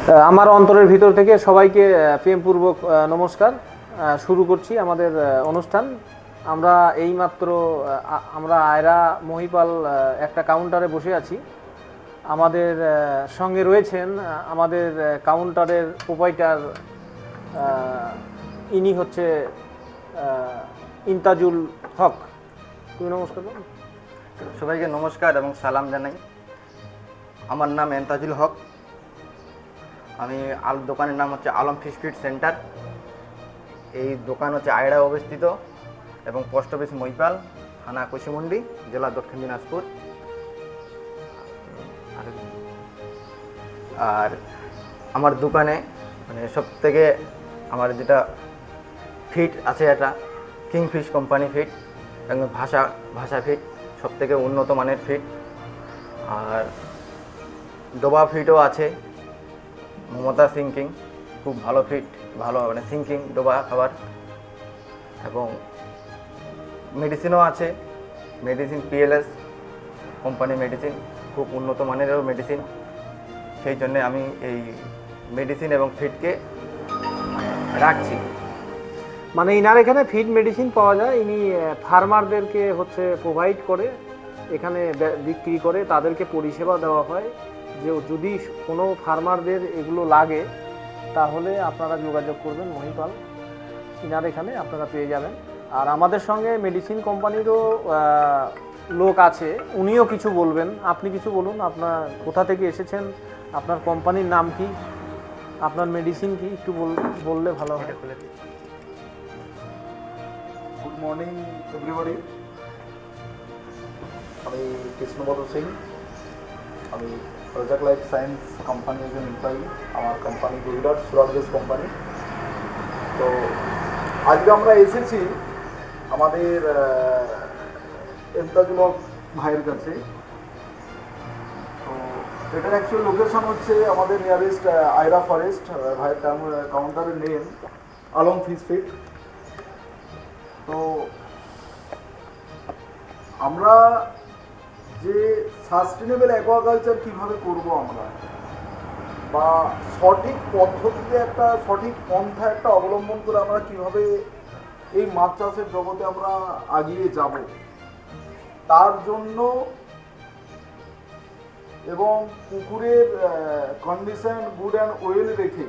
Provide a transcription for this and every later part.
আমার অন্তরের ভিতর থেকে সবাইকে প্রেমপূর্বক নমস্কার। শুরু করছি আমাদের অনুষ্ঠান। আমরা এইমাত্র আমরা আয়রা মহিপাল একটা কাউন্টারে বসে আছি। আমাদের সঙ্গে রয়েছেন আমাদের কাউন্টারের প্রোপাইটার, ইনি হচ্ছে ইন্তাজুল হক। তুমি নমস্কার বলো। সবাইকে নমস্কার এবং সালাম জানাই। আমার নাম এন্তাজুল হক। আমি দোকানের নাম হচ্ছে আলম ফিশ ফিড সেন্টার। এই দোকান হচ্ছে আয়ড়া অবস্থিত এবং পোস্ট অফিস মহিপাল, থানা কুশিমন্ডি, জেলা দক্ষিণ দিনাজপুর। আর আমার দোকানে মানে সব থেকে আমার যেটা ফিড আছে, এটা কিংফিশ কোম্পানি ফিড এবং ভাষা ফিড, সব থেকে উন্নত মানের ফিড। আর ডোবা ফিডও আছে, মমতা সিঙ্কিং, খুব ভালো ফিড, ভালো মানে সিঙ্কিং ডোবা খাবার। এবং মেডিসিনও আছে, মেডিসিন পিএলএস কোম্পানি মেডিসিন, খুব উন্নত মানেরও মেডিসিন। সেই জন্যে আমি এই মেডিসিন এবং ফিডকে রাখছি। মানে ইনার এখানে ফিড মেডিসিন পাওয়া যায়, ইনি ফার্মারদেরকে হচ্ছে প্রোভাইড করে, এখানে বিক্রি করে, তাদেরকে পরিষেবা দেওয়া হয়। যে যদি কোনো ফার্মারদের এগুলো লাগে তাহলে আপনারা যোগাযোগ করবেন মহিপাল, ইনার এখানে আপনারা পেয়ে যাবেন। আর আমাদের সঙ্গে মেডিসিন কোম্পানিরও লোক আছে, উনিও কিছু বলবেন। আপনি কিছু বলুন, আপনার কোথা থেকে এসেছেন, আপনার কোম্পানির নাম কি, আপনার মেডিসিন কি, একটু বললে ভালো হয়। Good morning everybody. আমি কৃষ্ণপদ সিং। আমি প্রজেক্ট লাইফ সায়েন্স কোম্পানির একজন এমপ্লয়ি। আমার company Gujarat Surat base company. তো আজকে আমরা এসেছি আমাদের এন্তাজুল হক ভাইয়ের কাছে। তো এটার অ্যাকচুয়াল লোকেশন হচ্ছে আমাদের নিয়ারেস্ট আয়রা ফরেস্ট। ভাইয়ের কাউন্টারের নেম আলম ফিশ ফিড। তো আমরা যে সাস্টেনেবল অ্যাকোয়াকালচার কীভাবে করব আমরা, বা সঠিক পদ্ধতিতে একটা সঠিক পন্থা একটা অবলম্বন করে আমরা কিভাবে এই মাছ চাষের জগতে আমরা এগিয়ে যাব, তার জন্য এবং পুকুরের কন্ডিশন গুড অ্যান্ড ওয়েল রেখে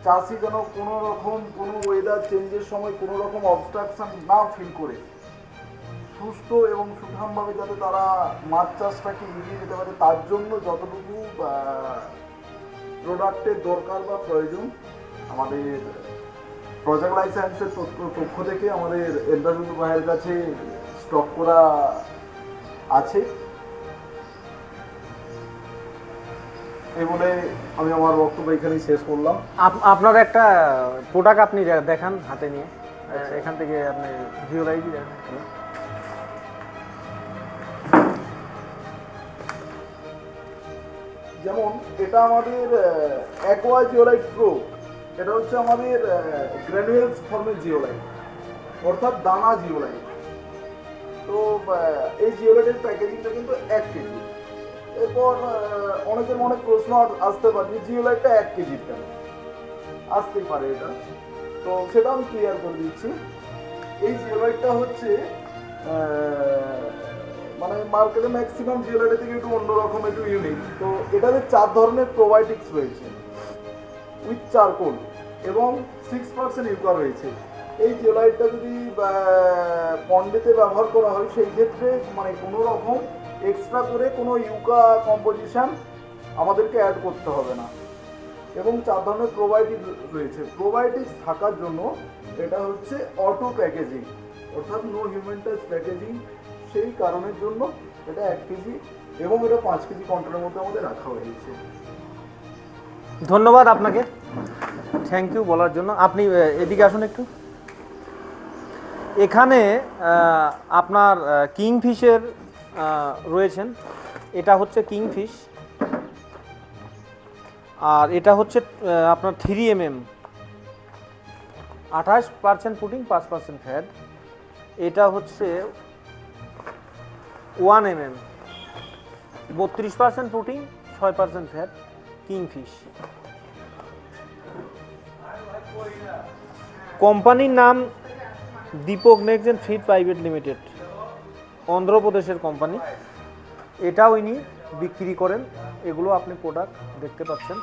চাষি যেন কোনো রকম কোনো ওয়েদার চেঞ্জের সময় কোনো রকম অবস্ট্রাকশন না ফিল করে সুস্থ এবং সুঠামভাবে যাতে তারা মাছ চাষটাকে এগিয়ে যেতে পারে, তার জন্য যতটুকু প্রোডাক্টের দরকার বা প্রয়োজন আমাদের প্রজেক্ট লাইফ সায়েন্সের পক্ষ থেকে আমাদের এন্তাজুল ভাইয়ের কাছে স্টক করা আছে। এই বলে আমি আমার বক্তব্য এখানেই শেষ করলাম। আপনার একটা প্রোডাক্ট আপনি দেখান হাতে নিয়ে। আচ্ছা, এখান থেকে আপনি ভিজুয়ালাইজ দেখান। যেমন এটা আমাদের অ্যাকোয়া জিওলাইট প্রো। এটা হচ্ছে আমাদের গ্র্যানুয়েলস ফর্মের জিওলাইট, অর্থাৎ দানা জিওলাইট। তো এই জিওলাইটের প্যাকেজিংটা কিন্তু 1 কেজি। এরপর অনেকের মনে প্রশ্ন আসতে পারে যে জিওলাইটটা 1 কেজির কেন, আসতেই পারে এটা। তো সেটা আমি ক্লিয়ার করে দিচ্ছি। এই জিওলাইটটা হচ্ছে মানে মার্কেটে ম্যাক্সিমাম জিওলাইটের থেকে একটু অন্যরকম, একটু ইউনিক। তো এটাতে 4 ধরনের প্রোবায়োটিক্স রয়েছে উইথ চারকোল এবং 6% ইউকা রয়েছে। এই জিওলাইটটা যদি পন্ডেতে ব্যবহার করা হয় সেই ক্ষেত্রে মানে কোনো রকম এক্সট্রা করে কোনো ইউকা কম্পোজিশন আমাদেরকে অ্যাড করতে হবে না। এবং 4 ধরনের প্রোবায়োটিক্স রয়েছে। প্রোবায়োটিক্স থাকার জন্য এটা হচ্ছে অটো প্যাকেজিং, অর্থাৎ নো হিউম্যান টাচ প্যাকেজিং। সেই কারণের জন্য এটা 1 কেজি এবং এটা 5 কেজি কন্টেনারের মধ্যে আমাদের রাখা হয়েছে। ধন্যবাদ আপনাকে, থ্যাংক ইউ বলার জন্য। আপনি এদিকে আসুন একটু। এখানে আপনার কিংফিশের রয়েছেন। এটা হচ্ছে কিংফিশ, আর এটা হচ্ছে আপনার 3mm, 28% পুটিং, 5% ফ্যাট। এটা হচ্ছে 1mm, 32% পুটিং, 6% ফ্যাট। কিংফিশ। কোম্পানির নাম Deepak next feed private limited, অন্ধ্রপ্রদেশের কোম্পানি। এটাও ইনি বিক্রি করেন। এগুলো আপনি প্রোডাক্ট দেখতে পাচ্ছেন।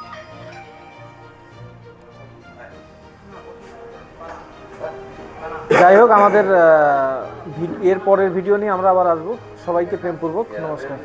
যাই হোক, আমাদের এর পরের ভিডিও নিয়ে আমরা আবার আসবো। সবাইকে প্রেমপূর্বক নমস্কার।